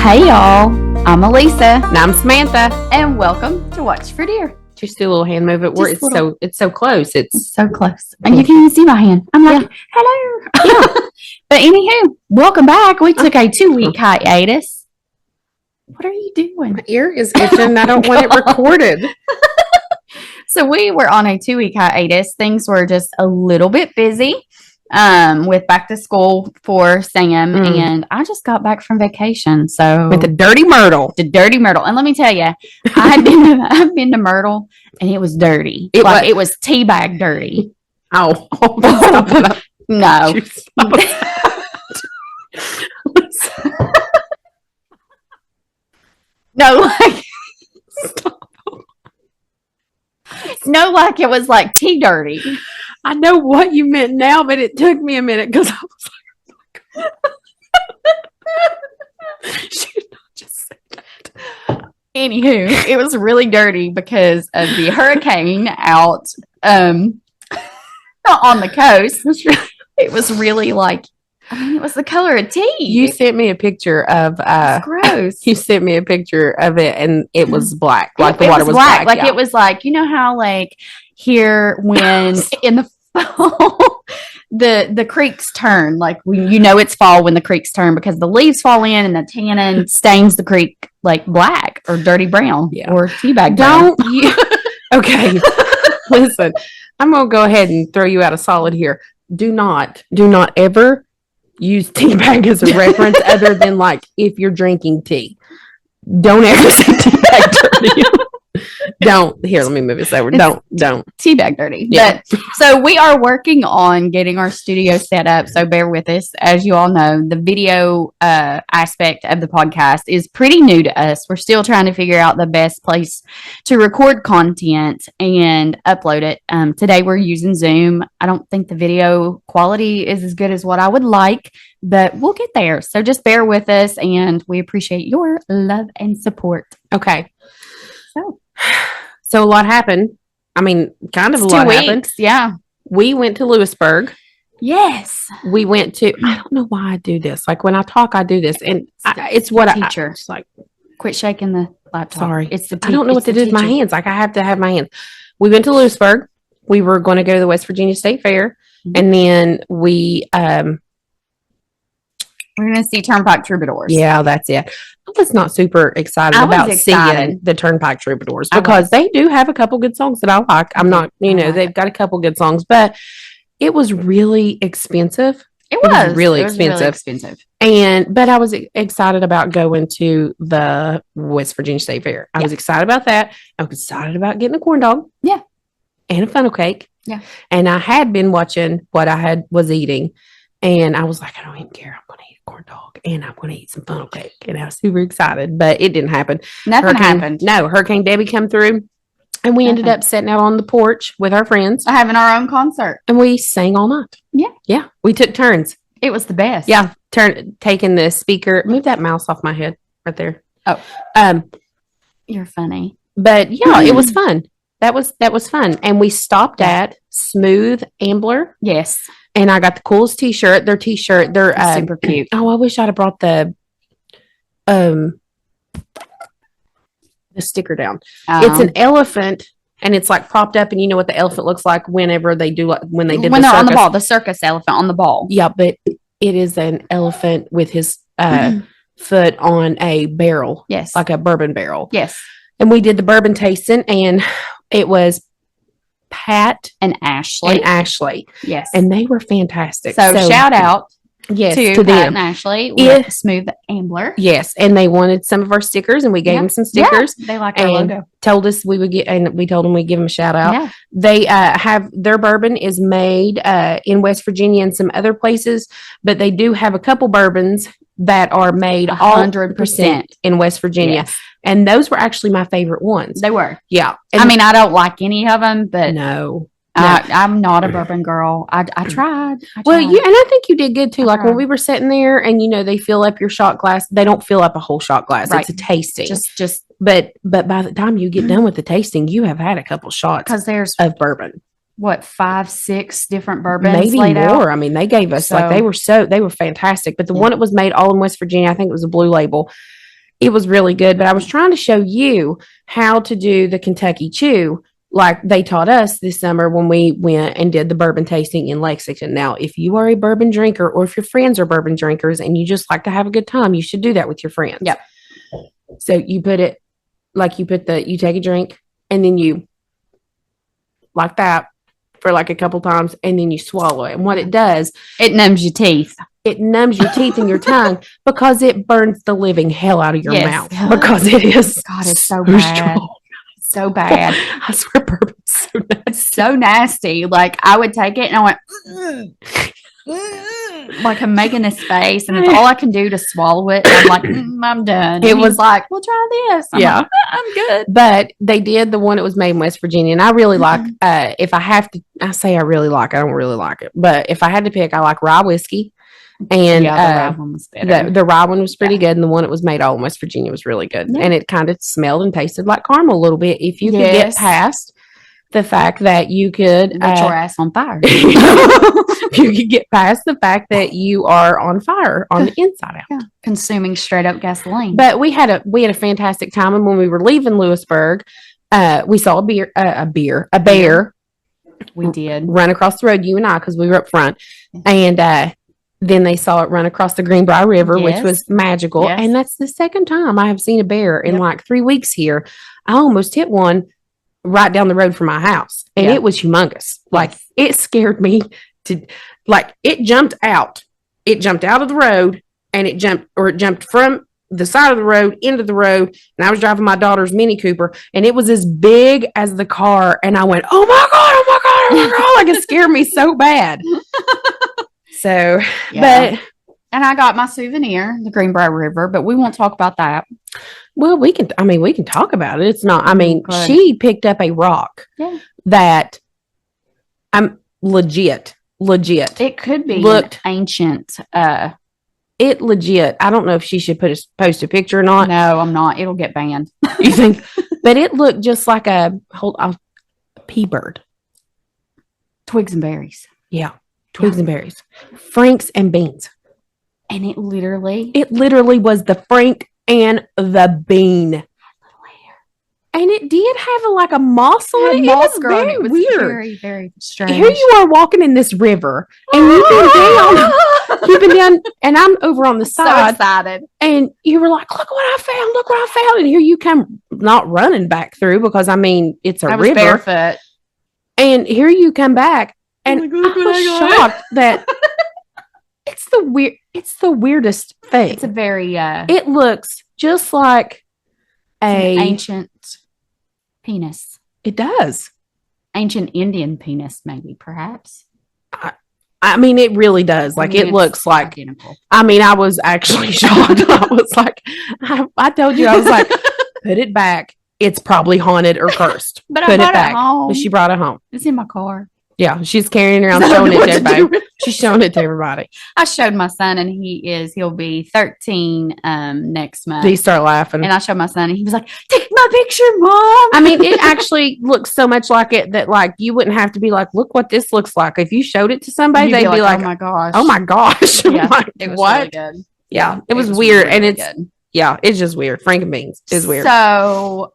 Hey y'all, I'm Elisa. And I'm Samantha. And welcome to Watch for Deer. Just do a little hand move. It's so close. It's so close. And you can even see my hand. I'm like, hello. Yeah. But anywho, welcome back. We took a 2-week hiatus. What are you doing? My ear is itching. I don't want it recorded. So we were on a 2-week hiatus. Things were just a little bit busy with back to school for Sam. And I just got back from vacation. So with the dirty Myrtle. And let me tell you, I've been to Myrtle and it was dirty. It was teabag dirty. Oh. No. No, like stop. No, like it was like tea dirty. I know what you meant now, but it took me a minute because I was like, oh my God. She did not just say that. Anywho, it was really dirty because of the hurricane out on the coast. It was really like, it was the color of tea. You sent me a picture of gross. You sent me a picture of it and it was black. Like the water was black. Like it was like, you know how like here when in the fall the creeks turn, like it's fall when the creeks turn because the leaves fall in and the tannin stains the creek like black or dirty brown or teabag brown. Don't you okay. Listen, I'm gonna go ahead and throw you out a solid here. Do not ever use teabag as a reference other than like if you're drinking tea. Don't ever say teabag dirty. Don't. Here, let me move this over. Don't. Teabag dirty. Yeah. But, so we are working on getting our studio set up. So bear with us. As you all know, the video aspect of the podcast is pretty new to us. We're still trying to figure out the best place to record content and upload it. Today we're using Zoom. I don't think the video quality is as good as what I would like, but we'll get there. So just bear with us and we appreciate your love and support. Okay. So a lot happened. I mean, kind of a lot happened. Yeah. We went to Lewisburg. Yes. We went to, I don't know why I do this. Like when I talk, I do this. And it's what teacher. It's like, quit shaking the laptop. Sorry. It's the I don't know what to do with my hands. Like I have to have my hands. We went to Lewisburg. We were going to go to the West Virginia State Fair. Mm-hmm. And then we're going to see Turnpike Troubadours. Yeah, that's it. I was not super excited about seeing the Turnpike Troubadours because they do have a couple good songs that I like. I'm not, they've got a couple good songs, but it was really expensive. It was really expensive. But I was excited about going to the West Virginia State Fair. I was excited about that. I was excited about getting a corn dog. Yeah. And a funnel cake. Yeah. And I had been watching what I was eating. And I was like, I don't even care. I'm going to eat a corn dog and I'm going to eat some funnel cake. And I was super excited, but it didn't happen. Nothing happened. No, Hurricane Debbie come through and we ended up sitting out on the porch with our friends. Having our own concert. And we sang all night. Yeah. Yeah. We took turns. It was the best. Yeah. Taking the speaker. Move that mouse off my head right there. Oh. You're funny. But yeah, it was fun. That was fun. And we stopped at Smooth Ambler. Yes. And I got the coolest t-shirt. Their t-shirt, they're super cute. Oh, I wish I'd have brought the sticker down. It's an elephant and it's like propped up and you know what the elephant looks like whenever they do when they're on the ball, the circus elephant on the ball. Yeah, but it is an elephant with his foot on a barrel. Yes. Like a bourbon barrel. Yes. And we did the bourbon tasting and it was Pat and Ashley. Yes. And they were fantastic. So shout out to Pat them. and Ashley with Smooth Ambler. Yes. And they wanted some of our stickers and we gave them some stickers. Yeah. They like our logo. Told us we would get, and we told them we'd give them a shout out. Yeah. They have their bourbon is made in West Virginia and some other places, but they do have a couple bourbons that are made 100% in West Virginia. Yes. And those were actually my favorite ones. They were. Yeah. And I mean, I don't like any of them, but no. I'm not a bourbon girl. I tried. Well, and I think you did good too. Like when we were sitting there and, they fill up your shot glass. They don't fill up a whole shot glass. Right. It's a tasting. But by the time you get done with the tasting, you have had a couple shots because there's of bourbon. What, 5, 6 different bourbons? Maybe laid more. Out? I mean, they gave us they were fantastic. But the one that was made all in West Virginia, I think it was a Blue Label. It was really good, but I was trying to show you how to do the Kentucky Chew like they taught us this summer when we went and did the bourbon tasting in Lexington. Now, if you are a bourbon drinker or if your friends are bourbon drinkers and you just like to have a good time, you should do that with your friends. Yep. So you put it like you take a drink and then you like that for like a couple times and then you swallow it. And what it does, it numbs your teeth. It numbs your teeth and your tongue because it burns the living hell out of your mouth. Yes. Because it is. God, it's so bad. So bad. I swear bourbon's so nasty. So nasty. Like I would take it and I went like I'm making this face and it's all I can do to swallow it. And I'm like, I'm done. It was like, we'll try this. I'm like, I'm good. But they did the one that was made in West Virginia. And I really like, if I have to, I say I really like it. I don't really like it. But if I had to pick, I like rye whiskey. And the rye one was better. The rye one was pretty good. And the one that was made all in West Virginia was really good. Yeah. And it kind of smelled and tasted like caramel a little bit. If you could get past the fact that you could get your ass on fire. If you could get past the fact that you are on fire on the inside out. Yeah. Consuming straight up gasoline. But we had a fantastic time. And when we were leaving Lewisburg, we saw a bear. We did run across the road, you and I, because we were up front. And then they saw it run across the Greenbrier River, which was magical. Yes. And that's the second time I have seen a bear in like 3 weeks here. I almost hit one right down the road from my house. And it was humongous. Yes. Like it scared me to like it jumped out. It jumped out of the road and it jumped from the side of the road into the road. And I was driving my daughter's Mini Cooper and it was as big as the car. And I went, oh my God, oh my God, oh my God. Like it scared me so bad. So, but and I got my souvenir, the Greenbrier River, but we won't talk about that. Well, we can talk about it. It's not, she picked up a rock that I'm legit. It could be looked ancient. It legit. I don't know if she should post a picture or not. No, I'm not. It'll get banned. You think? But it looked just like a pea bird. Twigs and berries. Yeah. Twigs and berries, franks and beans. And it literally was the frank and the bean. And it did have a moss on it. It was very weird. Very, very strange. Here you are walking in this river and you've been down and I'm over on the side. So excited. And you were like, look what I found. And here you come not running back through because it's a river. Barefoot. And here you come back. And I was shocked that it's the weirdest thing. It's a very it looks just like an ancient penis. It does. Ancient Indian penis, maybe, perhaps. It really does. Like it looks like identical. I was actually shocked. I was like, I told you, I was like, put it back. It's probably haunted or cursed. But put it back. Home. But she brought it home. It's in my car. Yeah, she's carrying it around, showing it to everybody. She's showing it to everybody. I showed my son, and he'll be 13 next month. He started laughing, and I showed my son, and he was like, "Take my picture, Mom." It actually looks so much like it that like you wouldn't have to be like, "Look what this looks like." If you showed it to somebody, they'd be like, "Oh my gosh!" Yeah, like, it was what? Really good. Yeah, it was weird, really and good. It's just weird. Frank and beans is weird. So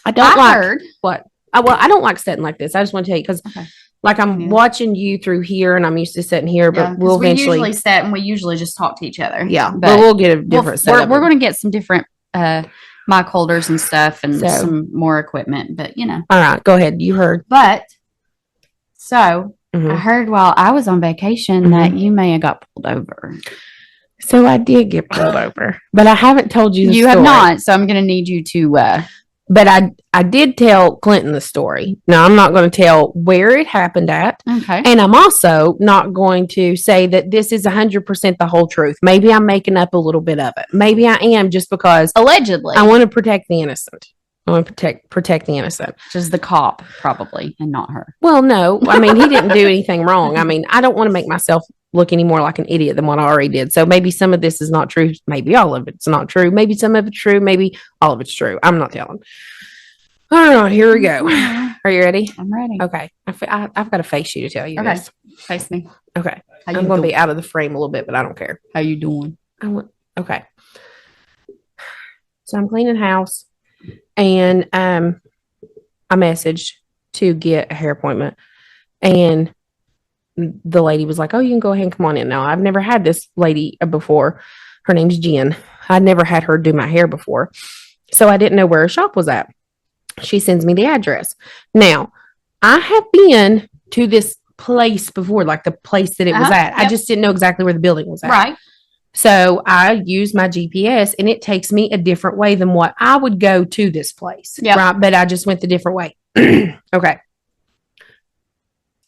I heard what. I don't like sitting like this. I just want to tell you because. Okay. Like I'm watching you through here and I'm used to sitting here, but we'll eventually usually sit and we usually just talk to each other. Yeah. But we'll get a different setup. We're going to get some different mic holders and stuff and some more equipment, but All right, go ahead. You heard. But I heard while I was on vacation that you may have got pulled over. So I did get pulled over, but I haven't told you the story. You have not, so I'm going to need you to but I did tell Clinton the story. Now, I'm not going to tell where it happened at. Okay. And I'm also not going to say that this is 100% the whole truth. Maybe I'm making up a little bit of it. Maybe I am just because. Allegedly. I want to protect the innocent. I want to protect the innocent. Just the cop, probably, and not her. Well, no. He didn't do anything wrong. I don't want to make myself look any more like an idiot than what I already did. So maybe some of this is not true. Maybe all of it's not true. Maybe some of it's true. Maybe all of it's true. I'm not telling. All right, here we go. Are you ready? I'm ready. Okay. I've got to face you to tell you this. Face me. Okay. I'm going to be out of the frame a little bit, but I don't care. How you doing? Okay. So I'm cleaning house, and I messaged to get a hair appointment, and the lady was like, "Oh, you can go ahead and come on in." Now, I've never had this lady before. Her name's Jen. I'd never had her do my hair before, so I didn't know where her shop was at. She sends me the address. Now, I have been to this place before, like the place that it was at. I just didn't know exactly where the building was at. Right. So I use my GPS, and it takes me a different way than what I would go to this place. Yep. Right. But I just went the different way. Okay.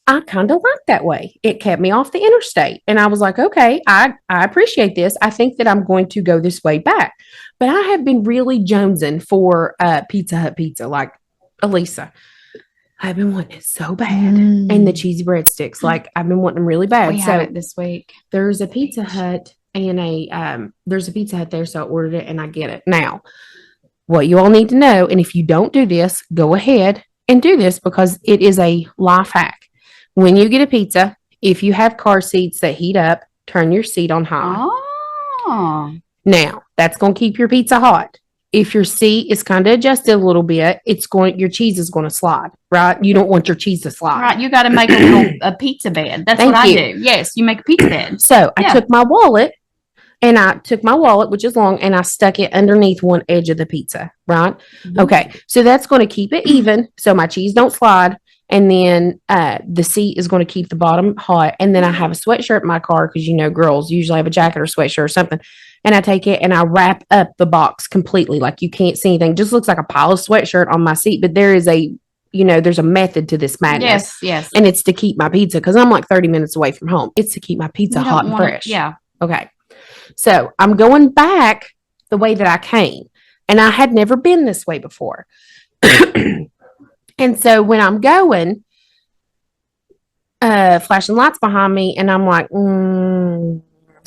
I kind of like that way. It kept me off the interstate. And I was like, okay, I appreciate this. I think that I'm going to go this way back. But I have been really jonesing for Pizza Hut pizza, like Elisa. I've been wanting it so bad. And the cheesy breadsticks, like I've been wanting them really bad. We have it this week. There's a Pizza Hut and there's a Pizza Hut there. So I ordered it and I get it. Now, what you all need to know, and if you don't do this, go ahead and do this because it is a life hack. When you get a pizza, if you have car seats that heat up, turn your seat on high. Oh. Now, that's going to keep your pizza hot. If your seat is kind of adjusted a little bit, your cheese is going to slide, right? You don't want your cheese to slide. Right. You got to make a pizza bed. That's Thank what you. I do. Yes, you make a pizza bed. So I took my wallet, which is long, and I stuck it underneath one edge of the pizza, right? Mm-hmm. Okay. So that's going to keep it even so my cheese don't slide. And then the seat is going to keep the bottom hot. And then I have a sweatshirt in my car because, girls usually have a jacket or sweatshirt or something. And I take it and I wrap up the box completely. Like you can't see anything. It just looks like a pile of sweatshirt on my seat. But there is there's a method to this madness. Yes. And it's to keep my pizza because I'm like 30 minutes away from home. It's to keep my pizza hot and fresh. Yeah. Okay. So I'm going back the way that I came. And I had never been this way before. And so when I'm going, flashing lights behind me, and I'm like,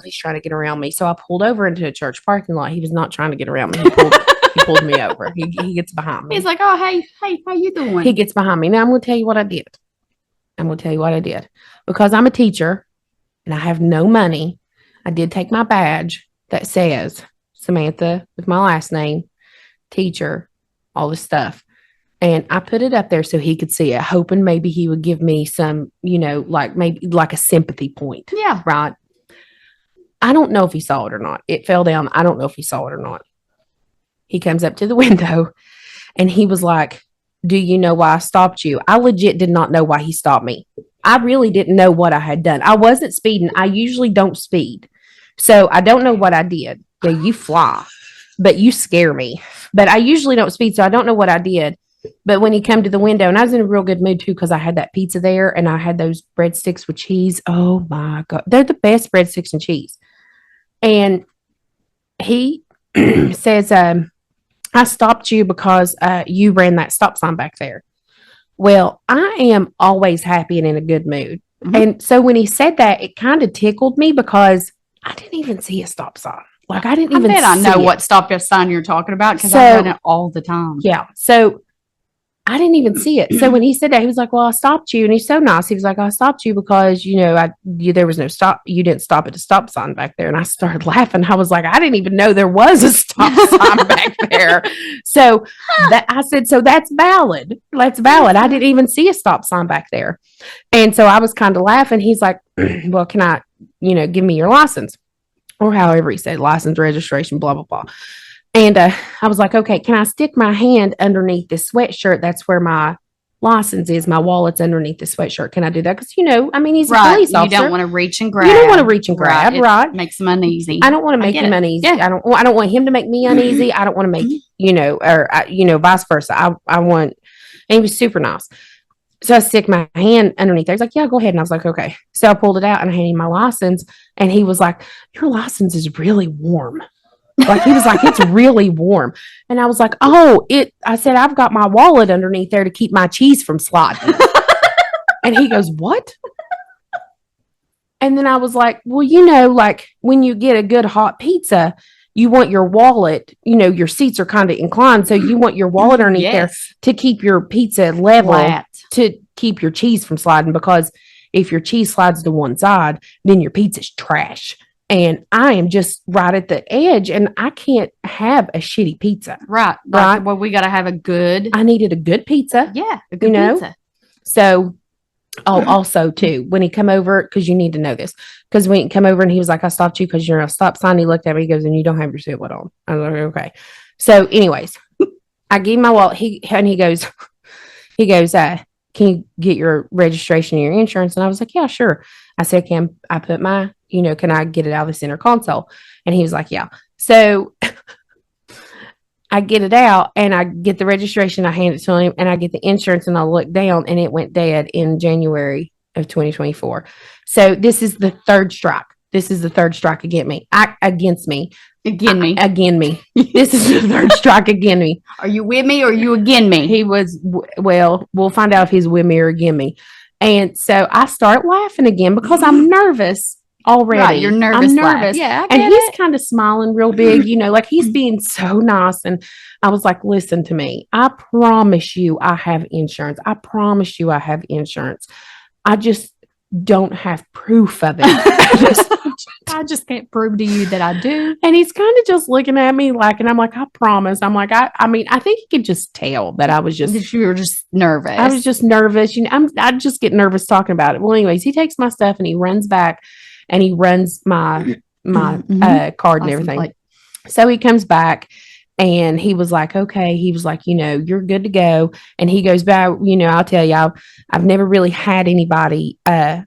he's trying to get around me. So I pulled over into a church parking lot. He was not trying to get around me. He pulled me over. He gets behind me. He's like, oh, hey, how you doing? He gets behind me. Now I'm going to tell you what I did. Because I'm a teacher and I have no money. I did take my badge that says Samantha with my last name, teacher, all this stuff. And I put it up there so he could see it, hoping maybe he would give me some, maybe like a sympathy point. Yeah. Right. I don't know if he saw it or not. It fell down. I don't know if he saw it or not. He comes up to the window and he was like, do you know why I stopped you? I legit did not know why he stopped me. I really didn't know what I had done. I wasn't speeding. I usually don't speed. So I don't know what I did. Yeah, you fly, but you scare me. But I usually don't speed. So I don't know what I did. But when he came to the window, and I was in a real good mood too, because I had that pizza there and I had those breadsticks with cheese. Oh my God. They're the best breadsticks and cheese. And he says, I stopped you because you ran that stop sign back there. Well, I am always happy and in a good mood. Mm-hmm. And so when he said that, it kind of tickled me because I didn't even see a stop sign. Like I didn't even see it. I know what stop sign you're talking about because I run it all the time. Yeah. So I didn't even see it. So when he said that, he was like, well, I stopped you. And he's so nice. He was like, I stopped you because, there was no stop. You didn't stop at the stop sign back there. And I started laughing. I was like, I didn't even know there was a stop sign back there. So I said, so that's valid. That's valid. I didn't even see a stop sign back there. And so I was kind of laughing. He's like, well, can I, give me your license? Or however he said, license, registration, blah, blah, blah. And I was like, okay, can I stick my hand underneath this sweatshirt? That's where my license is. My wallet's underneath the sweatshirt. Can I do that? Because, he's a police officer. You don't want to reach and grab. You don't want to reach and grab, right? It makes him uneasy. I don't want to make him uneasy. Yeah. I don't want him to make me uneasy. I don't want to make, vice versa. And he was super nice. So I stick my hand underneath there. He's like, yeah, go ahead. And I was like, okay. So I pulled it out and I handed him my license. And he was like, your license is really warm. Like he was like, it's really warm. And I was like, I said, I've got my wallet underneath there to keep my cheese from sliding. And he goes, what? And then I was like, well, like when you get a good hot pizza, you want your wallet, your seats are kind of inclined. So you want your wallet underneath there to keep your pizza level, to keep your cheese from sliding. Because if your cheese slides to one side, then your pizza's trash. and I am just right at the edge, and I can't have a shitty pizza. Right. Right. Well, we got to have a good. I needed a good pizza. Yeah. A good pizza. So, also too, when he come over, because you need to know this, because when he come over and he was like, I stopped you because you're a stop sign. He looked at me, he goes, and you don't have your seatbelt on. I was like, okay. So anyways, I gave my wallet. He goes, can you get your registration and your insurance? And I was like, yeah, sure. I said, can I put my, can I get it out of the center console? And he was like, yeah. So I get it out and I get the registration. I hand it to him and I get the insurance and I look down and it went dead in January of 2024. So this is the third strike. This is the third strike against me. Against me. This is the third strike against me. Are you with me or are you against me? He was, well, we'll find out if he's with me or against me. And so I start laughing again because I'm nervous already. Right, you're nervous. I'm nervous. Yeah, and he's kind of smiling real big, like he's being so nice. And I was like, listen to me. I promise you I have insurance. I promise you I have insurance. I just don't have proof of it. I just can't prove to you that I do. And he's kind of just looking at me like, and I'm like, I promise. I'm like, I mean, I think he could just tell that I was just, you were just nervous. I was just nervous. I just get nervous talking about it. Well, anyways, he takes my stuff and he runs back and he runs my card and everything. So he comes back and he was like, okay, he was like, you're good to go. And he goes back, I'll tell you, I've never really had anybody have,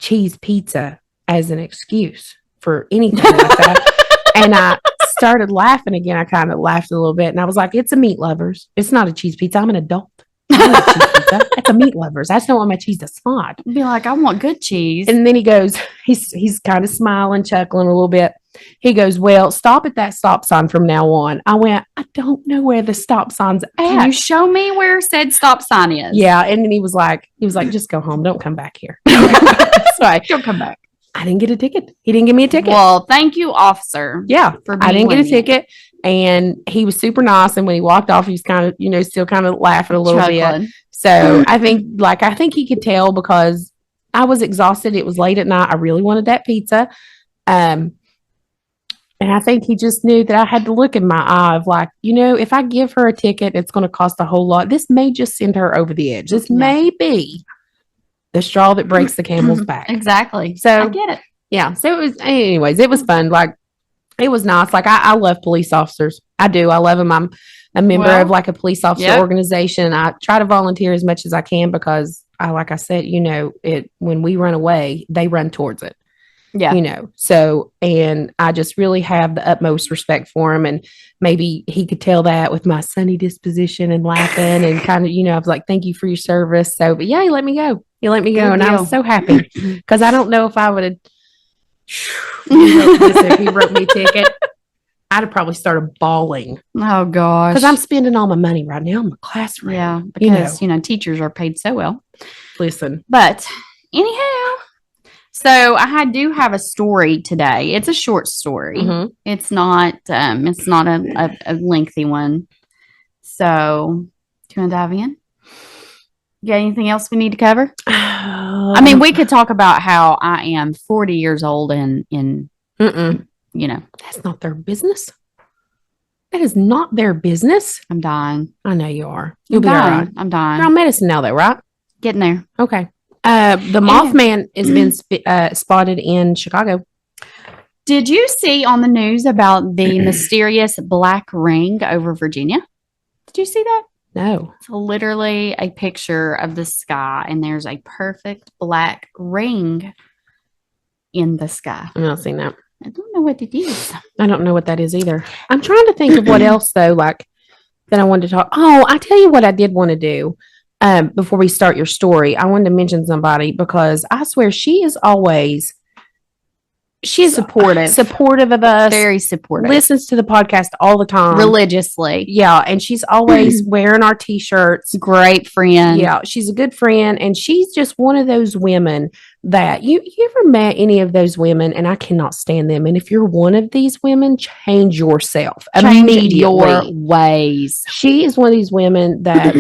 cheese pizza as an excuse for anything like that. And I started laughing again. I kind of laughed a little bit and I was like, it's a meat lovers. It's not a cheese pizza. I'm an adult. Cheese pizza. It's a meat lovers. That's not what my cheese is not. Be like, I want good cheese. And then he goes, he's kind of smiling, chuckling a little bit. He goes, well, stop at that stop sign from now on. I went, I don't know where the stop sign's at. Can you show me where said stop sign is? Yeah. And then he was like, just go home. Don't come back here. So don't come back. I didn't get a ticket. He didn't give me a ticket. Well, thank you, officer. Yeah. I didn't get a ticket. And he was super nice. And when he walked off, he was kind of, still kind of laughing a little bit. So I think he could tell because I was exhausted. It was late at night. I really wanted that pizza. And I think he just knew that I had to look in my eye of like, if I give her a ticket, it's going to cost a whole lot. This may just send her over the edge. This may be the straw that breaks the camel's back. Exactly. So I get it. Yeah. So it was fun. Like, it was nice. Like, I love police officers. I do. I love them. I'm a member of like a police officer organization. I try to volunteer as much as I can because like I said, when we run away, they run towards it. Yeah. So, and I just really have the utmost respect for him. And maybe he could tell that with my sunny disposition and laughing and kind of, I was like, thank you for your service. So, but yeah, he let me go. And I was so happy because I don't know if I would have, if he wrote me a ticket, I'd have probably started bawling. Oh gosh. Because I'm spending all my money right now in my classroom. Yeah. Because, teachers are paid so well. Listen. But anyhow. So I do have a story today. It's a short story. Mm-hmm. It's not a lengthy one. So do you want to dive in? You got anything else we need to cover? I mean, we could talk about how I am 40 years old and that's not their business. That is not their business. I'm dying. I know you are. You'll be all right. I'm dying. You're on medicine now, though, right? Getting there. Okay. The Mothman has been spotted in Chicago. Did you see on the news about the mysterious black ring over Virginia? Did you see that? No. It's literally a picture of the sky, and there's a perfect black ring in the sky. I've not seen that. I don't know what it is. I don't know what that is either. I'm trying to think of what else, though, like that I wanted to talk. Oh, I tell you what I did want to do. Before we start your story, I wanted to mention somebody because I swear she's supportive of us, very supportive, listens to the podcast all the time religiously. Yeah. And she's always wearing our t-shirts. Great friend. Yeah. She's a good friend. And she's just one of those women that you ever met any of those women, and I cannot stand them. And if you're one of these women, change yourself Change your immediately. ways. She is one of these women that,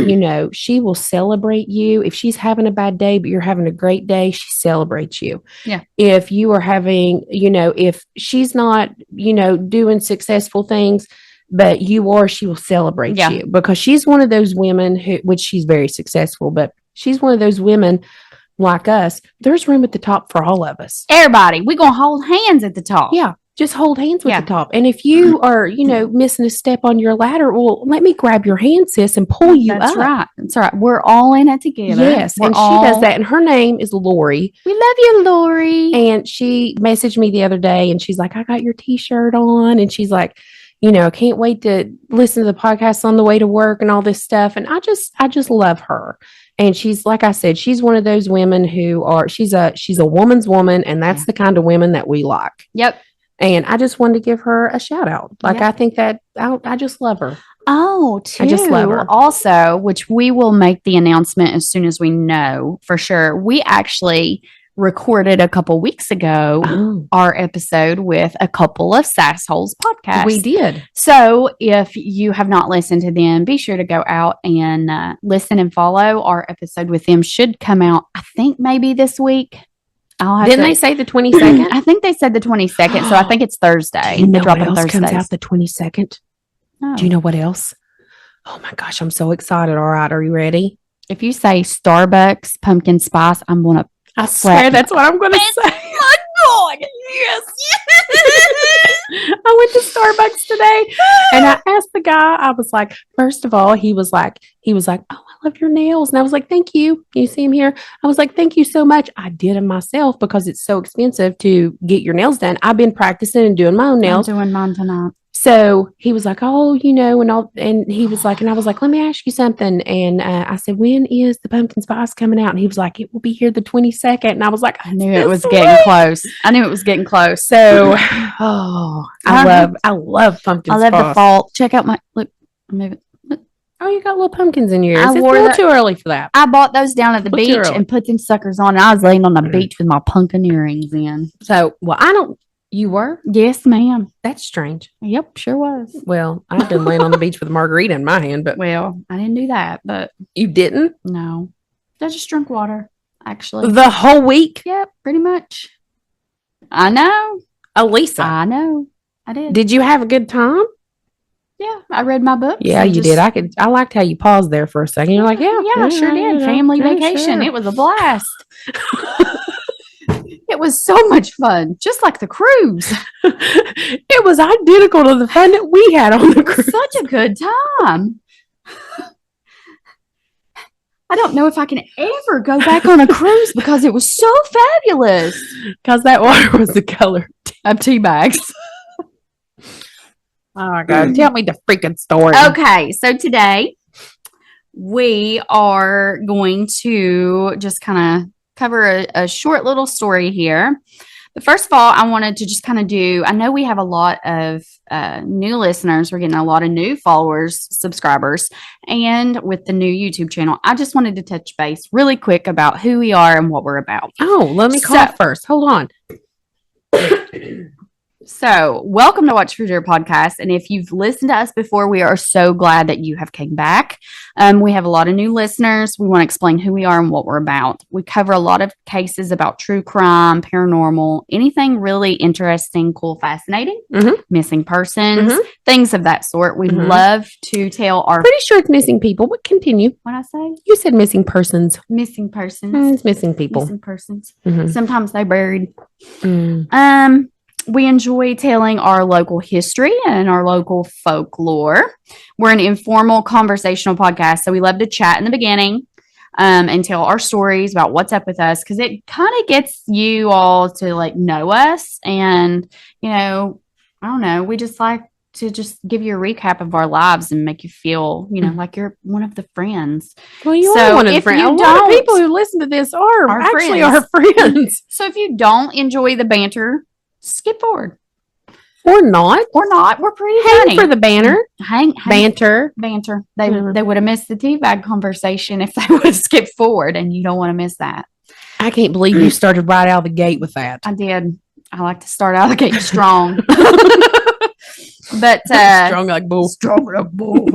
she will celebrate you. If she's having a bad day, but you're having a great day, she celebrates you. Yeah. If you are having, if she's not, doing successful things, but you are, she will celebrate you, because she's one of those women which she's very successful, but she's one of those women like us. There's room at the top for all of us. Everybody, we're going to hold hands at the top. Yeah. Just hold hands with the top. And if you are, missing a step on your ladder, well, let me grab your hand, sis, and pull you up. That's right. That's right. We're all in it together. Yes. And she does that. And her name is Lori. We love you, Lori. And she messaged me the other day, and she's like, I got your t-shirt on. And she's like, I can't wait to listen to the podcast on the way to work and all this stuff. And I just love her. And she's, like I said, she's one of those women who she's a woman's woman. And that's the kind of women that we like. Yep. And I just wanted to give her a shout out. Like, I think that I just love her. Oh, I just love her. Also, which we will make the announcement as soon as we know for sure. We actually recorded a couple weeks ago our episode with a couple of Sassholes podcasts. We did. So if you have not listened to them, be sure to go out and listen and follow. Our episode with them should come out, I think, maybe this week. Didn't they say the 22nd? I think they said the 22nd, so I think it's Thursday. Do you know what else comes out the 22nd? Oh. Do you know what else? Oh my gosh, I'm so excited. All right, are you ready? If you say Starbucks pumpkin spice, I'm going to I swear that's what I'm going to say. Oh my God, yes. I went to Starbucks today, and I asked the guy, I was like, first of all, he was like, oh, I love your nails. And I was like, thank you. Can you see him here? I was like, thank you so much. I did them myself because it's so expensive to get your nails done. I've been practicing and doing my own nails. I'm doing mine tonight. So he was like, oh, and he was like, and I was like, let me ask you something. And I said, when is the pumpkin spice coming out? And he was like, it will be here the 22nd. And I was like, I knew it was getting close. I knew it was getting close. So, I love pumpkin spice. I love the fall. Check out look, move it. Oh, you got little pumpkins in your ears. It's a little too early for that. I bought those down at the beach and put them suckers on. I was laying on the beach with my pumpkin earrings in. So, you were? Yes, ma'am. That's strange. Yep, sure was. Well, I've been laying on the beach with a margarita in my hand, but. Well, I didn't do that, but. You didn't? No. I just drank water, actually. The whole week? Yep, pretty much. I know. Elisa. I know. I did. Did you have a good time? Yeah, I read my books. Yeah, you did. I liked how you paused there for a second. You're like, yeah, I sure did. Family vacation. Sure. It was a blast. It was so much fun, just like the cruise. It was identical to the fun that we had on the cruise. Such a good time. I don't know if I can ever go back on a cruise because it was so fabulous. Because that water was the color of tea bags. Oh my God. Tell me the freaking story. Okay. So today we are going to just kind of cover a short little story here. But first of all, I wanted to just kind of I know we have a lot of new listeners. We're getting a lot of new followers, subscribers, and with the new YouTube channel, I just wanted to touch base really quick about who we are and what we're about. Oh, let me call first. Hold on. So, welcome to Watch for Your Podcast. And if you've listened to us before, we are so glad that you have came back. We have a lot of new listeners. We want to explain who we are and what we're about. We cover a lot of cases about true crime, paranormal, anything really interesting, cool, fascinating, missing persons, things of that sort. We love to tell our... Pretty sure it's missing people, but continue. What I say? You said missing persons. Missing persons. It's missing people. Missing persons. Sometimes they buried. Mm. We enjoy telling our local history and our local folklore. We're an informal conversational podcast, so we love to chat in the beginning and tell our stories about what's up with us because it kind of gets you all to know us. And, I don't know, we just like to just give you a recap of our lives and make you feel, like you're one of the friends. Well, you are one of the friends. A lot of people who listen to this are actually our friends. So if you don't enjoy the banter, skip forward. Or not. We're pretty funny. For the banner. Banter. They would have missed the teabag conversation if they would have skipped forward, and you don't want to miss that. I can't believe you started right out of the gate with that. I did. I like to start out the gate strong. But Strong like bull. Strong like bull.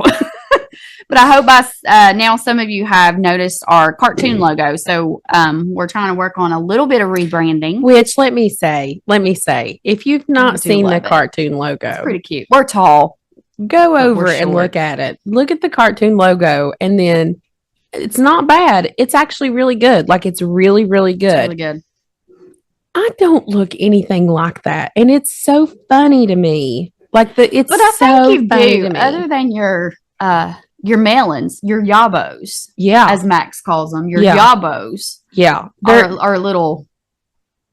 But I hope now some of you have noticed our cartoon logo. So we're trying to work on a little bit of rebranding. Which let me say, if you've not seen the cartoon logo, it's pretty cute. We're tall. Go over and look at it. Look at the cartoon logo, and then it's not bad. It's actually really good. Like it's really, really good. It's really good. I don't look anything like that, and it's so funny to me. Like it's but I so think you funny do. To me. Other than your melons, your yabos, as Max calls them, your yabos, are a little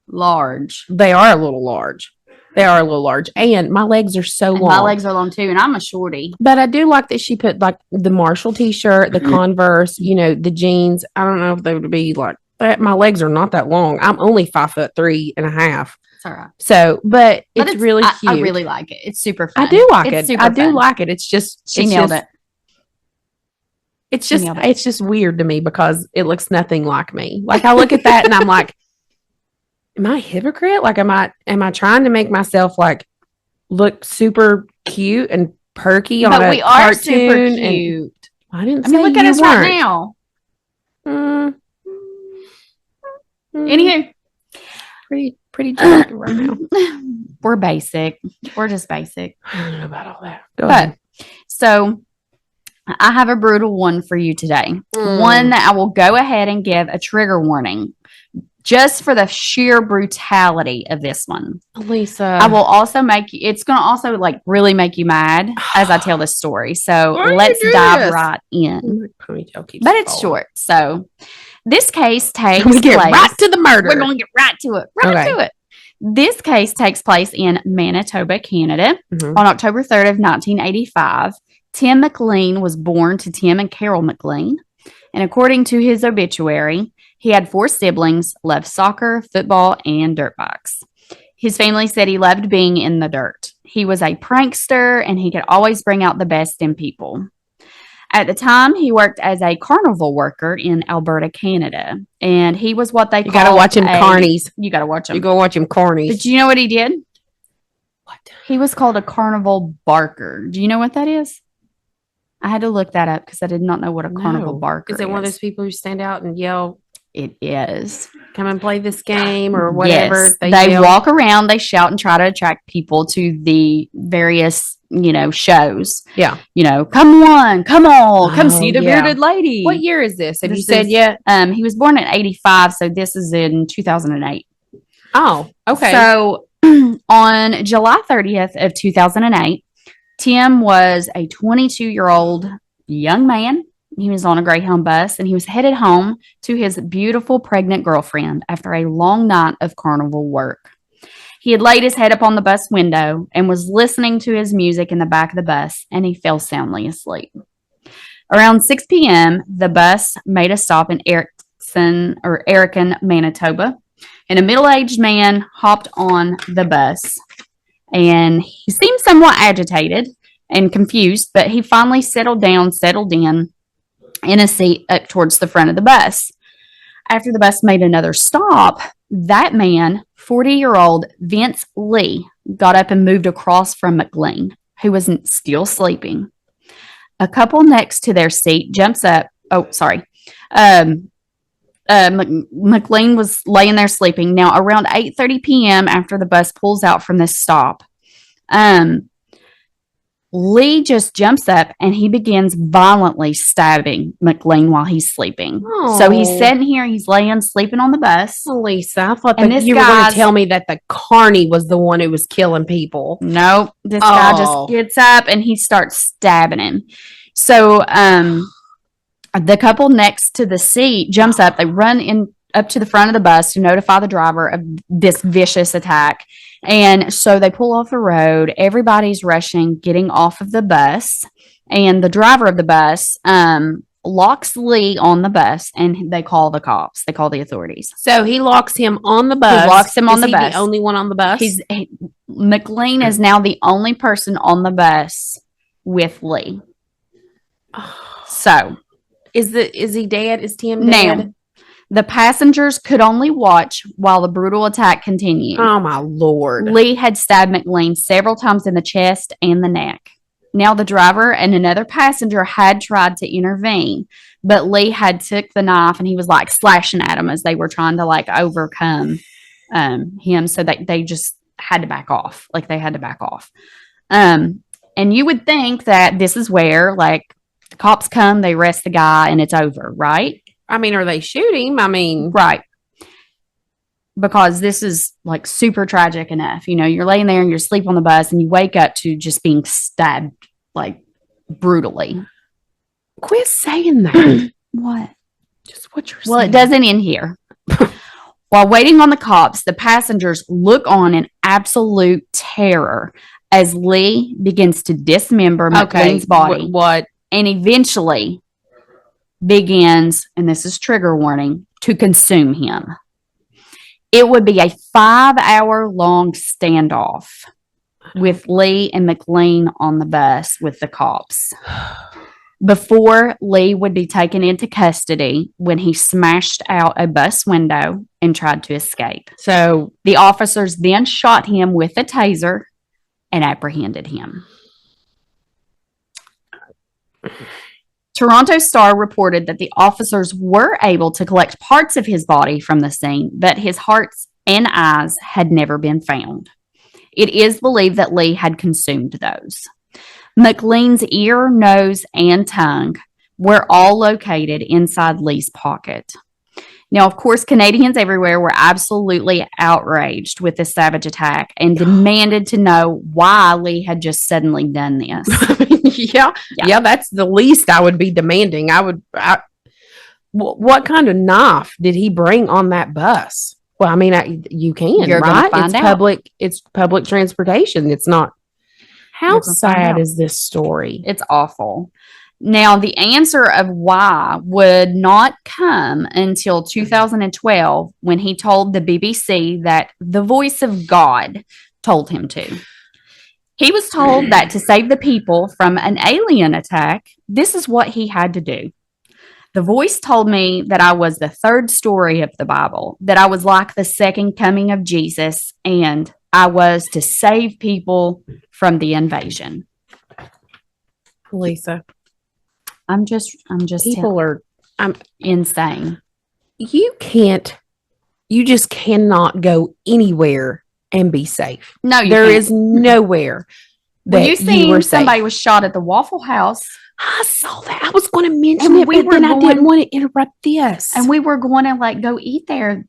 large. They are a little large. And my legs are so long. My legs are long too, and I'm a shorty. But I do like that she put like the Marshall t-shirt, the Converse, the jeans. I don't know if they would be like that. My legs are not that long. I'm only 5'3.5". It's all right. So, but it's really cute. I really like it. It's super fun. I do like it. I do like it. It's just she nailed it. It's just weird to me because it looks nothing like me. Like I look at that and I'm like, am I a hypocrite? Like, am I trying to make myself like look super cute and perky on a cartoon? But we are super cute. I didn't say look at us right now. Anywho, pretty jacked right now. We're basic. We're just basic. I don't know about all that. Go ahead. So I have a brutal one for you today. One that I will go ahead and give a trigger warning just for the sheer brutality of this one. Lisa. I will also it's going to also like really make you mad as I tell this story. So let's dive right in. But it's short. So this case takes place. We get right to the murder. We're going to get right to it. Right to it. This case takes place in Manitoba, Canada on October 3rd of 1985. Tim McLean was born to Tim and Carol McLean. And according to his obituary, he had 4 siblings, loved soccer, football, and dirt bikes. His family said he loved being in the dirt. He was a prankster, and he could always bring out the best in people. At the time, he worked as a carnival worker in Alberta, Canada. And he was what they call... You got to watch him carnies. You got to watch him. You go watch him carnies. But you know what he did? What? He was called a carnival barker. Do you know what that is? I had to look that up because I did not know what a carnival barker is. Is it one of those people who stand out and yell? It is. Come and play this game or whatever. Yes. They walk around, they shout and try to attract people to the various, shows. Yeah. Come on, come see the bearded lady. What year is this? Have you said yet? He was born in 85, so this is in 2008. Oh, okay. So on July 30th of 2008, Tim was a 22-year-old young man. He was on a Greyhound bus, and he was headed home to his beautiful pregnant girlfriend after a long night of carnival work. He had laid his head up on the bus window and was listening to his music in the back of the bus, and he fell soundly asleep. Around 6 p.m., the bus made a stop in Erican, Manitoba, and a middle-aged man hopped on the bus. And he seemed somewhat agitated and confused, but he finally settled in a seat up towards the front of the bus. After the bus made another stop, that man, 40-year-old Vince Lee, got up and moved across from McLean, who was still sleeping. A couple next to their seat jumps up. Oh, sorry. McLean was laying there sleeping. Now, around 8:30 p.m., after the bus pulls out from this stop, Lee just jumps up and he begins violently stabbing McLean while he's sleeping. Oh. So he's sitting here, he's laying, sleeping on the bus. Oh, Lisa, I thought that you were going to tell me that the carny was the one who was killing people. Nope. This guy just gets up and he starts stabbing him. So the couple next to the seat jumps up. They run up to the front of the bus to notify the driver of this vicious attack. And so they pull off the road. Everybody's rushing, getting off of the bus. And the driver of the bus locks Lee on the bus, and they call the cops. They call the authorities. So he locks him on the bus. He locks him on the bus. The only one on the bus? McLean is now the only person on the bus with Lee. So... Is he dead? Is Tim dead? Now, The passengers could only watch while the brutal attack continued. Oh, my Lord. Lee had stabbed McLean several times in the chest and the neck. Now the driver and another passenger had tried to intervene, but Lee had took the knife and he was like slashing at them as they were trying to like overcome him. So they just had to back off. Like they had to back off. And you would think that this is where like the cops come, they arrest the guy and it's over, right? I mean, or they shoot him. I mean, right. Because this is like super tragic enough. You know, you're laying there and you're asleep on the bus and you wake up to just being stabbed like brutally. Quit saying that. What? Just what you're Well, saying. it doesn't end here. While waiting on the cops, the passengers look on in absolute terror as Lee begins to dismember McLean's body. What? And eventually begins, and this is trigger warning, to consume him. It would be a 5-hour-long standoff with Lee and McLean on the bus with the cops before Lee would be taken into custody when he smashed out a bus window and tried to escape. So the officers then shot him with a taser and apprehended him. Toronto Star reported that the officers were able to collect parts of his body from the scene, but his hearts and eyes had never been found. It is believed that Lee had consumed those. McLean's ear, nose, and tongue were all located inside Lee's pocket. Now, of course, Canadians everywhere were absolutely outraged with this savage attack and demanded to know why Lee had just suddenly done this. Yeah, that's the least I would be demanding. What kind of knife did he bring on that bus? Well, I mean, you can, You're right? find It's out. public. It's public transportation. It's not. How sad is this story? It's awful. Now, the answer of why would not come until 2012 when he told the BBC that the voice of God told him to. He was told that to save the people from an alien attack, this is what he had to do. The voice told me that I was the third story of the Bible, that I was like the second coming of Jesus, and I was to save people from the invasion. Lisa, I'm just people are insane. You just cannot go anywhere and be safe. No, there can't. is nowhere that you seen were somebody safe. was shot at the Waffle House. I saw that. I was going to mention And it, we but were then I going- didn't want to interrupt this. And we were going to like go eat there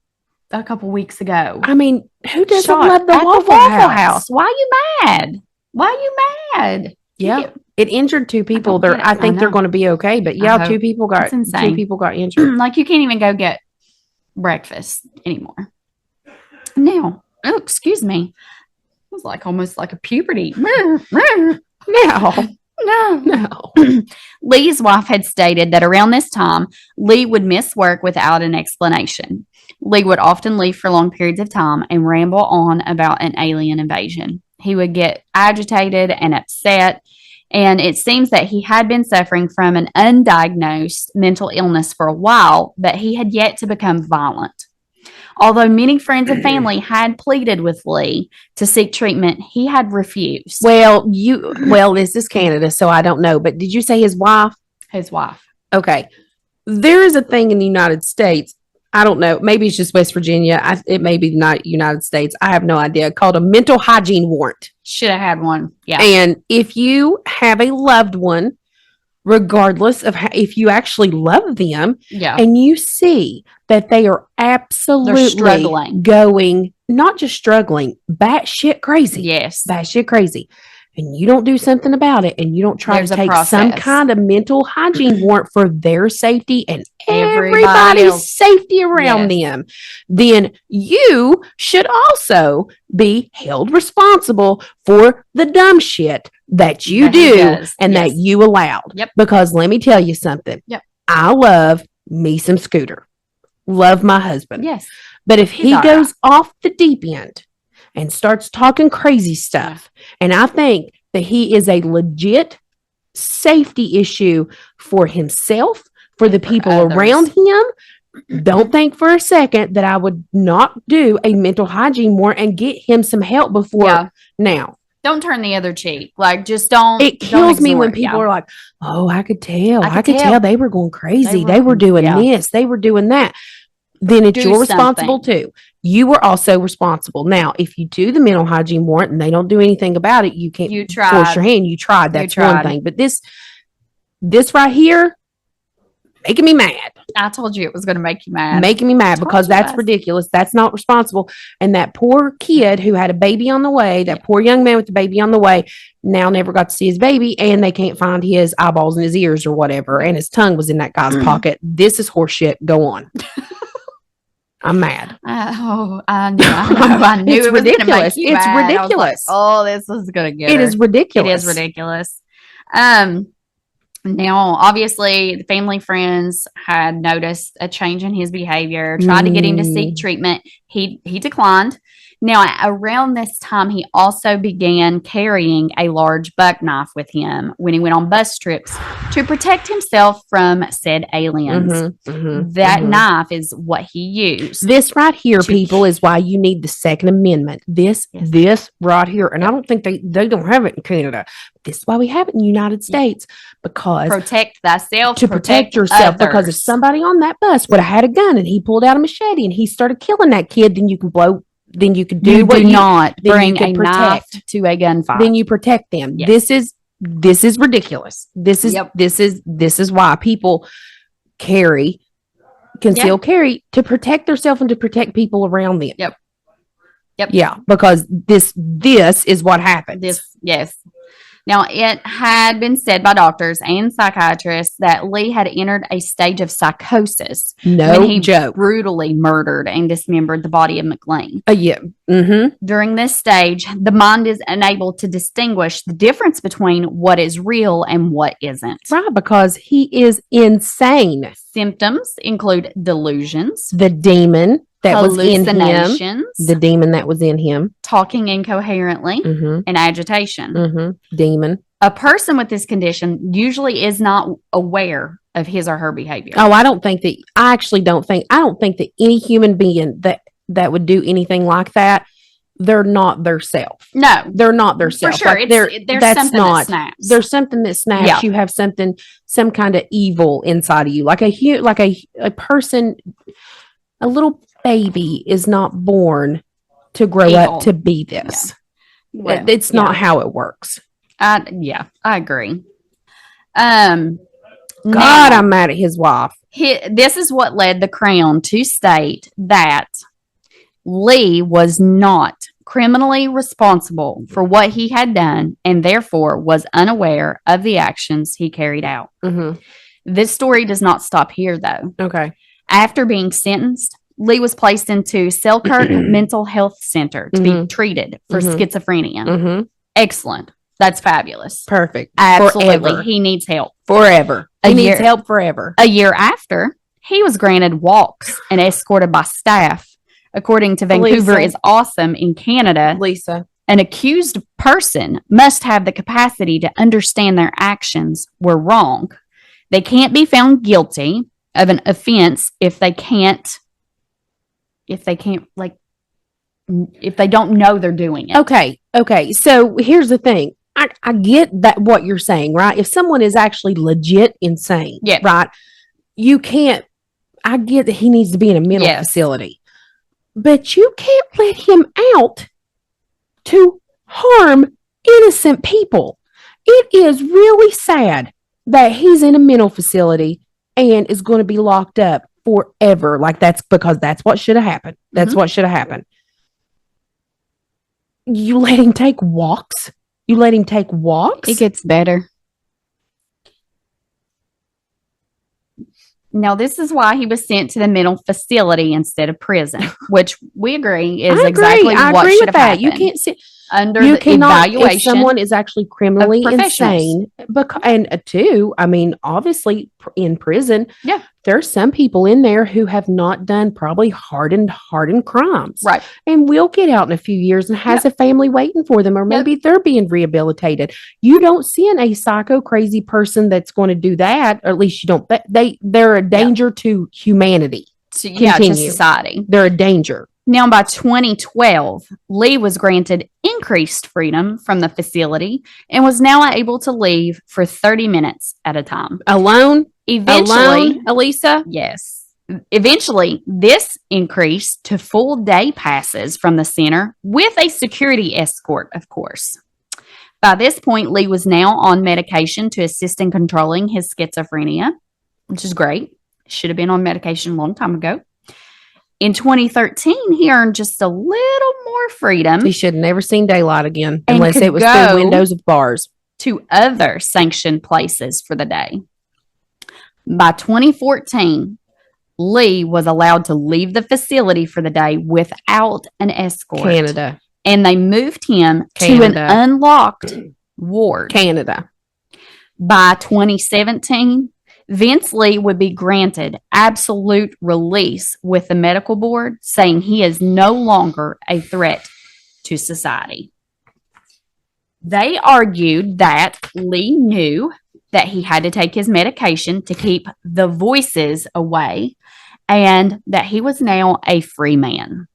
a couple weeks ago. I mean, who doesn't Shot love the at Waffle House? Why are you mad? Why are you mad? Yeah, it injured two people. get it. I think I they're know. going to be okay. But yeah, I hope. two people It's insane. got injured. Like you can't even go get breakfast anymore. Now, oh, excuse me. It was like almost like a puberty. No. Lee's wife had stated that around this time, Lee would miss work without an explanation. Lee would often leave for long periods of time and ramble on about an alien invasion. He would get agitated and upset, and it seems that he had been suffering from an undiagnosed mental illness for a while, but he had yet to become violent. Although many friends and family had pleaded with Lee to seek treatment, he had refused. Well, this is Canada, so I don't know. But did you say his wife? His wife. Okay. There is a thing in the United States. I don't know. Maybe it's just West Virginia. It may be not United States. I have no idea. Called a mental hygiene warrant. Should have had one. Yeah. And if you have a loved one, regardless of if you actually love them, Yeah. and you see that they are absolutely struggling. going, not just struggling, batshit crazy. Yes. Batshit crazy. And you don't do something about it, and you don't try There's to a take process. some kind of mental hygiene warrant for their safety and Everybody everybody's else. safety around them, then you should also be held responsible for the dumb shit that you That he do does. and Yes. that you allowed. Yep. Because let me tell you something. Yep. I love me some Scooter. Love my husband. Yes. But if He's he all goes off the deep end and starts talking crazy stuff, and I think that he is a legit safety issue for himself, for the people others. around him, Don't think for a second that I would not do a mental hygiene warrant and get him some help before now. Don't turn the other cheek. Like, just don't. It kills me when people are like, oh, I could tell. I could tell they were going crazy. They were doing this. They were doing that. Then it's your responsible too. You were also responsible. Now, if you do the mental hygiene warrant and they don't do anything about it, you can't force your hand. You tried. That's one thing. But this right here, making me mad. I told you it was going to make you mad. Making me mad because that's ridiculous. That's not responsible. And that poor kid who had a baby on the way, that poor young man with the baby on the way, now never got to see his baby, and they can't find his eyeballs in his ears or whatever, and his tongue was in that guy's pocket. This is horseshit. Go on. I'm mad. I knew it's it was ridiculous. It's mad. Ridiculous. This is going to get It is ridiculous. It is ridiculous. Now, obviously, the family friends had noticed a change in his behavior, tried to get him to seek treatment. He declined. Now, around this time, he also began carrying a large buck knife with him when he went on bus trips to protect himself from said aliens. That knife is what he used. This right here, people, is why you need the Second Amendment. This right here. And I don't think they don't have it in Canada. This is why we have it in the United States. Because protect thyself, to protect yourself. Others. Because if somebody on that bus would have had a gun and he pulled out a machete and he started killing that kid, then you can blow. Then you could do what you not bring a knife to a gunfight. Then you protect them. This is ridiculous. This is why people conceal carry to protect themselves and to protect people around them. Yep. Yeah, because this is what happens. Yes. Now, it had been said by doctors and psychiatrists that Lee had entered a stage of psychosis when he brutally murdered and dismembered the body of McLean. During this stage, the mind is unable to distinguish the difference between what is real and what isn't. Right, because he is insane. Symptoms include delusions, the demon that was in him, the demon that was in him, talking incoherently, and agitation. Demon. A person with this condition usually is not aware of his or her behavior. Oh, I don't think that any human being that would do anything like that, they're not their self. No, they're not their self. For sure. Like there's something that snaps. There's something that snaps. Yeah. You have some kind of evil inside of you. Like a person, a little baby is not born to grow up to be this. Yeah. Well, it's not how it works. I agree. I'm mad at his wife. This is what led the Crown to state that Lee was not criminally responsible for what he had done and therefore was unaware of the actions he carried out. This story does not stop here, though. Okay. After being sentenced, Lee was placed into Selkirk Mental Health Center to be treated for schizophrenia. Excellent. That's fabulous. Perfect. Absolutely. Forever. He needs help. Forever. He needs help forever. A year after, he was granted walks and escorted by staff. According to Vancouver is Awesome in Canada, Lisa, an accused person must have the capacity to understand their actions were wrong. They can't be found guilty of an offense if they don't know they're doing it. Okay. So here's the thing. I get that what you're saying, right? If someone is actually legit insane, right? I get that he needs to be in a mental facility, but you can't let him out to harm innocent people. It is really sad that he's in a mental facility and is going to be locked up forever. Like that's what should have happened. That's what should have happened. You let him take walks. It gets better. Now, this is why he was sent to the mental facility instead of prison, which we agree is exactly what should have happened. You can't sit under the evaluation. If someone is actually criminally insane, obviously in prison, there's some people in there who have not done probably hardened crimes, right? And will get out in a few years and has a family waiting for them, or maybe they're being rehabilitated. You don't send a psycho crazy person that's going to do that, or at least you don't. They're a danger to humanity. continue. to society. They're a danger. Now, by 2012, Lee was granted increased freedom from the facility and was now able to leave for 30 minutes at a time. Alone? Eventually, Elisa? yes. Eventually, this increased to full day passes from the center with a security escort, of course. By this point, Lee was now on medication to assist in controlling his schizophrenia, which is great. Should have been on medication a long time ago. In 2013, he earned just a little more freedom. He should have never seen daylight again, And unless could it was go through windows of bars. to other sanctioned places for the day. By 2014, Lee was allowed to leave the facility for the day without an escort. Canada. And they moved him to an Canada. unlocked ward. Canada. By 2017, Vince Lee would be granted absolute release with the medical board, saying he is no longer a threat to society. They argued that Lee knew that he had to take his medication to keep the voices away and that he was now a free man.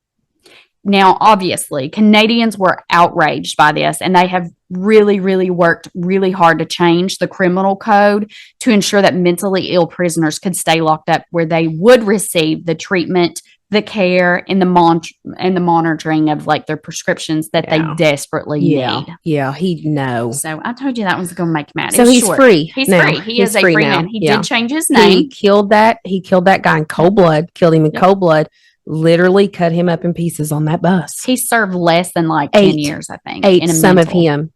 Now, obviously, Canadians were outraged by this, and they have really, really worked really hard to change the criminal code to ensure that mentally ill prisoners could stay locked up where they would receive the treatment, the care, and the monitoring of like their prescriptions that they desperately need. Yeah, he'd know. So I told you that was going to make mad. So he's short. free. He's now. free. He is a free man. He did change his name. He killed that guy in cold blood. Killed him in cold blood. Literally cut him up in pieces on that bus. He served less than like 10 years, I think. Ate some of him.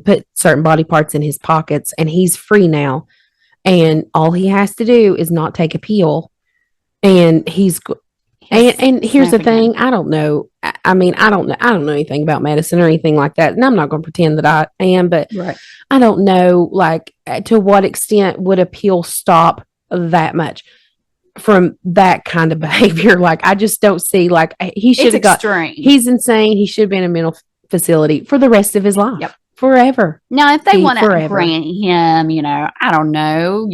Put certain body parts in his pockets, and he's free now. And all he has to do is not take a pill, and he's. And here's the thing. I don't know. I mean, I don't know anything about medicine or anything like that. And I'm not going to pretend that I am, but I don't know, like, to what extent would a pill stop that much from that kind of behavior? Like, I just don't see, like, he should have got, he's insane. He should have been in a mental facility for the rest of his life. Yep. Forever. Now, if they want to grant him, I don't know,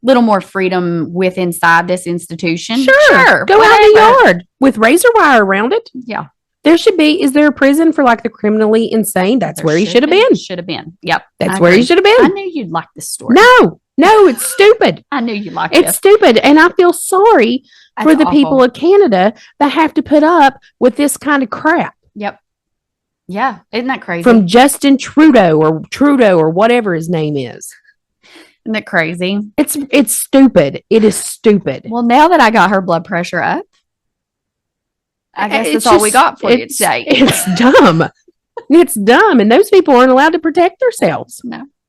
little more freedom with inside this institution. Sure. Go out in the yard with razor wire around it. Yeah. There should be. Is there a prison for like the criminally insane? That's where he should have been. Should have been. Yep. That's where he should have been. I knew you'd like this story. No, it's stupid. I knew you'd like it. It's stupid. And I feel sorry for the people of Canada that have to put up with this kind of crap. Yep. Yeah, isn't that crazy? From Justin Trudeau or whatever his name is. Isn't that crazy? It's stupid. It is stupid. Well, now that I got her blood pressure up, I guess that's all we got for you today. It's dumb. It's dumb. And those people aren't allowed to protect themselves.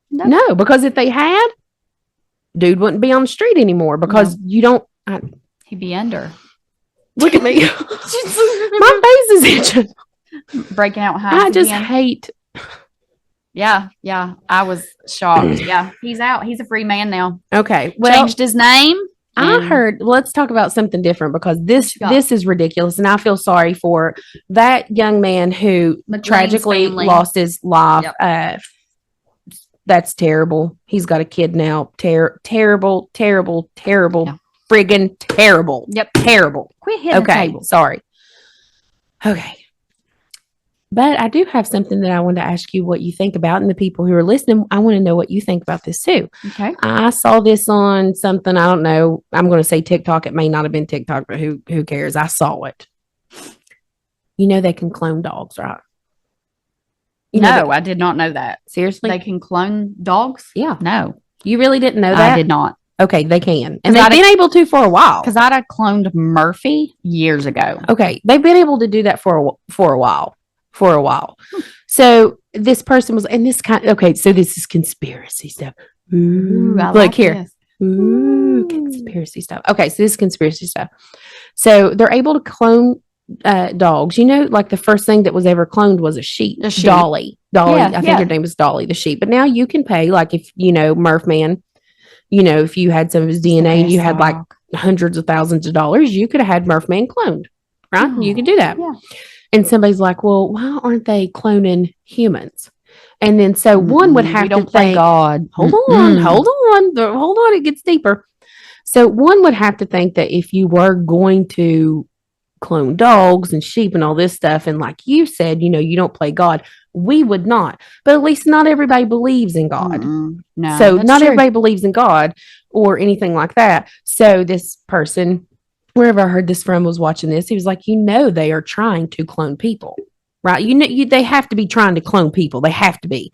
No, because if they had, dude wouldn't be on the street anymore because you don't. He'd be under. Look at me. My face is itching. Breaking out high. I just hate. Yeah. I was shocked. Yeah, he's out. He's a free man now. Okay, changed his name. I heard. Let's talk about something different because this is ridiculous, and I feel sorry for that young man who McLean's tragically family. lost his life. Yep. That's terrible. He's got a kid now. Terrible. Yeah. Friggin' terrible. Yep. Terrible. Quit hitting the table. Sorry. Okay. But I do have something that I want to ask you what you think about, and the people who are listening, I want to know what you think about this too. Okay. I saw this on something, I don't know, I'm going to say TikTok. It may not have been TikTok, but who cares? I saw it. They can clone dogs, right? I did not know that. Seriously? They can clone dogs? Yeah. No. You really didn't know that? I did not. Okay, they can. And they've been able to for a while. Because I'd have cloned Murphy years ago. Okay, they've been able to do that for a while. So this person was, and this so this is conspiracy stuff. Ooh, I like here. This. Ooh, conspiracy stuff. Okay, so this is conspiracy stuff. So they're able to clone dogs. Like the first thing that was ever cloned was a sheep. Dolly. I think her name was Dolly, the sheep. But now you can pay, like if, Murph Man, if you had some of his DNA and you had like hundreds of thousands of dollars, you could have had Murph Man cloned, right? Oh, you could do that. Yeah. And somebody's like, well, why aren't they cloning humans? And then so one would have to think, God. hold on. It gets deeper. So one would have to think that if you were going to clone dogs and sheep and all this stuff, and like you said, you don't play God. We would not, but at least not everybody believes in God. No, so that's not true. everybody believes in God or anything like that. So this person, wherever I heard this from, was watching this. He was like, they are trying to clone people, right? They have to be trying to clone people. They have to be.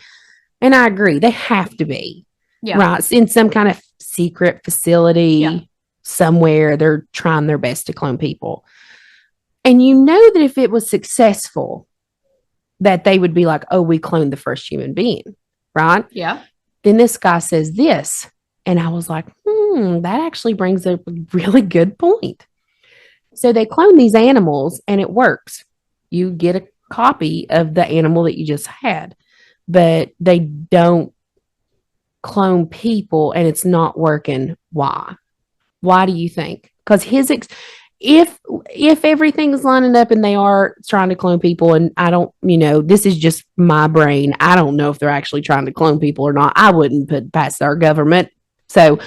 And I agree. They have to be. Yeah. Right. In some kind of secret facility somewhere, they're trying their best to clone people. And that if it was successful, that they would be like, oh, we cloned the first human being, right? Yeah. Then this guy says this. And I was like, that actually brings up a really good point. So they clone these animals and it works. You get a copy of the animal that you just had, but they don't clone people and it's not working. Why? Why do you think? Because if everything's lining up and they are trying to clone people, and I don't, this is just my brain. I don't know if they're actually trying to clone people or not. I wouldn't put past our government. So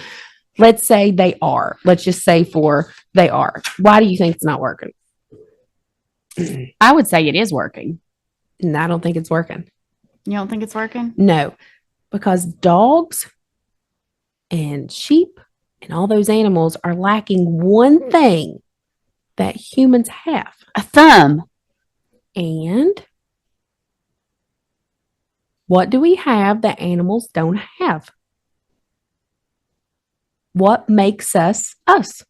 let's say they are. Let's just say they are. Why do you think it's not working? I would say it is working. And I don't think it's working. You don't think it's working? No, because dogs and sheep and all those animals are lacking one thing that humans have. A thumb. And what do we have that animals don't have? What makes us us?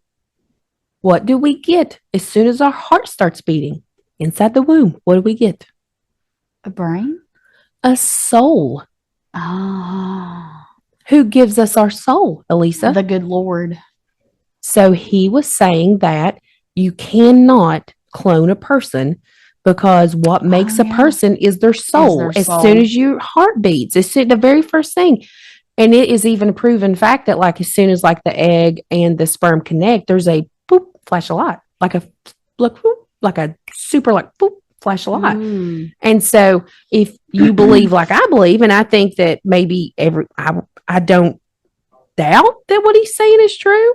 What do we get as soon as our heart starts beating? Inside the womb, what do we get? A brain? A soul. Oh. Who gives us our soul, Elisa? The good Lord. So he was saying that you cannot clone a person because what makes a person is their soul. As soon as your heart beats, it's the very first thing. And it is even a proven fact that like as soon as like the egg and the sperm connect, there's a boop, flash of light, like a super like boop, flash of light. And so if you believe like I believe, and I think that maybe I don't doubt that what he's saying is true.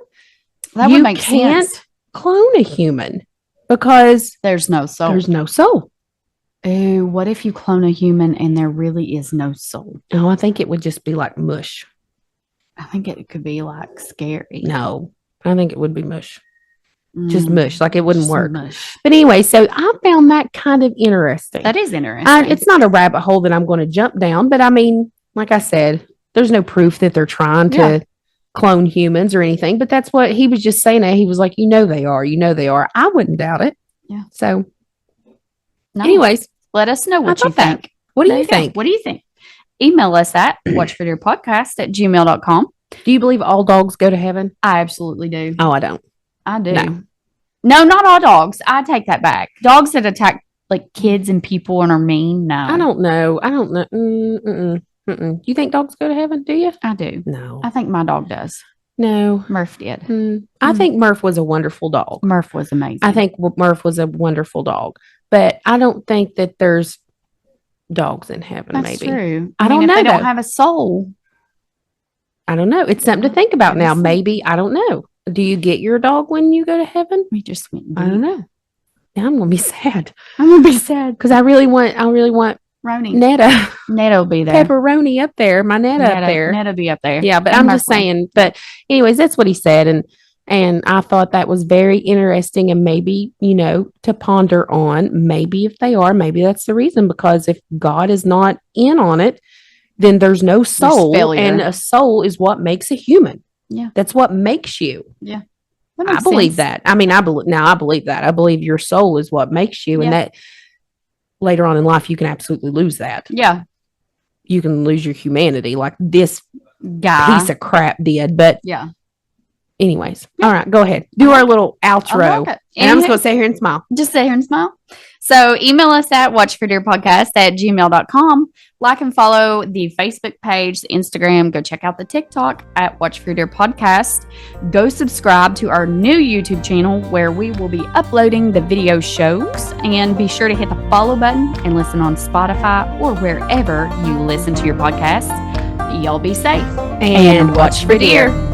That would make sense. Clone a human because there's no soul. There's no soul. Oh, what if you clone a human and there really is no soul? Oh, I think it would just be like mush. I think it could be like scary. No, I think it would be mush. Just mush. Like it wouldn't work. Mush. But anyway, so I found that kind of interesting. That is interesting. It's not a rabbit hole that I'm going to jump down, but I mean, like I said, there's no proof that they're trying to clone humans or anything, but that's what he was just saying. That he was like, they are. I wouldn't doubt it. Yeah. So nice. Anyways, let us know what you think. What do you think? What do you think? Email us at watchvideopodcast@gmail.com. Do you believe all dogs go to heaven? I absolutely do. Oh, I don't. I do. No, not all dogs. I take that back. Dogs that attack like kids and people and are mean. No, I don't know. You think dogs go to heaven? Do you? I do. No, I think my dog does. No, Murph did. I think Murph was a wonderful dog. Murph was amazing. I think Murph was a wonderful dog, but I don't think that there's dogs in heaven. That's maybe true. I don't know. They don't have a soul. I don't know. It's something to think about now. Maybe I don't know. Do you get your dog when you go to heaven? We just went. I don't know. Now I'm gonna be sad. I'm gonna be sad because I really want Roni. Netta. Netta will be there. Pepperoni up there. My Netta up there. Netta be up there. Yeah, but I'm just saying. But anyways, that's what he said, and I thought that was very interesting, and maybe to ponder on. Maybe if they are, maybe that's the reason. Because if God is not in on it, then there's no soul, and a soul is what makes a human. Yeah, that's what makes you. Yeah, I believe that. I mean, I believe that. I believe your soul is what makes you, and that later on in life you can absolutely lose that. Yeah, you can lose your humanity, like this guy piece of crap did. But yeah. Anyways, all right, go ahead. Do our little outro. And I'm just going to sit here and smile. Just sit here and smile. So email us at watchfordearpodcast@gmail.com. Like and follow the Facebook page, the Instagram. Go check out the TikTok at Watch for Dear Podcast. Go subscribe to our new YouTube channel where we will be uploading the video shows. And be sure to hit the follow button and listen on Spotify or wherever you listen to your podcasts. Y'all be safe and watch for deer.